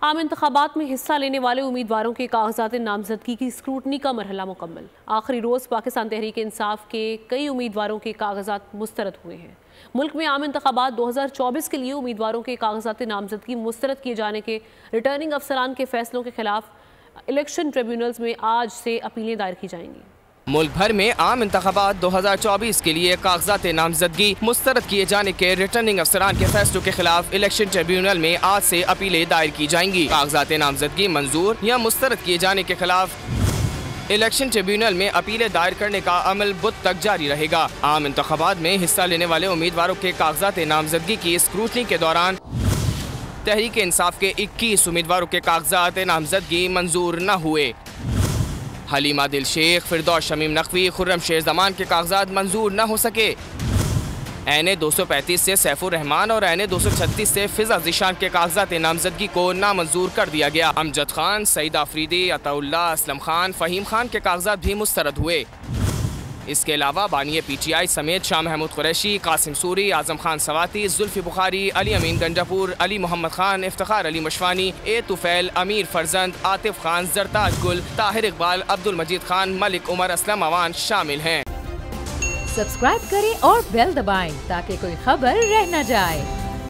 आम इंतखाबात में हिस्सा लेने वाले उम्मीदवारों के कागजात नामजदगी की स्क्रूटनी का मरहला मुकम्मल। आखिरी रोज़ पाकिस्तान तहरीक इंसाफ के कई उम्मीदवारों के कागजात मुस्तरद हुए हैं। मुल्क में आम इंतखाबात 2024 के लिए उम्मीदवारों के कागजात नामजदगी मुस्तरद किए जाने के रिटर्निंग अफसरान के फैसलों के खिलाफ इलेक्शन ट्रिब्यूनल्स में आज से अपीलें दायर की जाएंगी। मुल्क भर में आम इंतखाबात 2024 के लिए कागजात नामजदगी मुस्तरद किए जाने के रिटर्निंग अफसरान के फैसलों के खिलाफ इलेक्शन ट्रिब्यूनल में आज से अपीलें दायर की जाएंगी। कागजात नामजदगी मंजूर या मुस्तरद किए जाने के खिलाफ इलेक्शन ट्रिब्यूनल में अपीलें दायर करने का अमल बुध तक जारी रहेगा। आम इंतखाबात में हिस्सा लेने वाले उम्मीदवारों के कागजात नामजदगी की स्क्रूटनी के दौरान तहरीक इंसाफ के 21 उम्मीदवारों के कागजात नामजदगी मंजूर न हुए। हलीमा दिल शेख, फिरदौस शमीम नकवी, खुर्रम शेर जमान के कागजात मंजूर न हो सके। एन 235 से सैफुर रहमान और एन 236 से फिजा ज़ीशान के कागजात नामजदगी को नामंजूर कर दिया गया। अमजद खान, सईद आफरीदी, अताउल्लाह, असलम खान, फ़हीम खान के कागजात भी मुस्तरद हुए। इसके अलावा बानी PTI समेत शाह महमूद कुरैशी, कासिम सूरी, आजम खान सवाती, जुल्फी बुखारी, अली अमीन गंजापुर, अली मोहम्मद खान, इफ्तिखार अली मशवानी, ए तुफैल, अमीर फरजंद, आतिफ खान, जरताज गुल, ताहिर इकबाल, अब्दुल मजीद खान, मलिक उमर असलम अवान शामिल हैं। सब्सक्राइब करें और बेल दबाएं ताकि कोई खबर रह न जाए।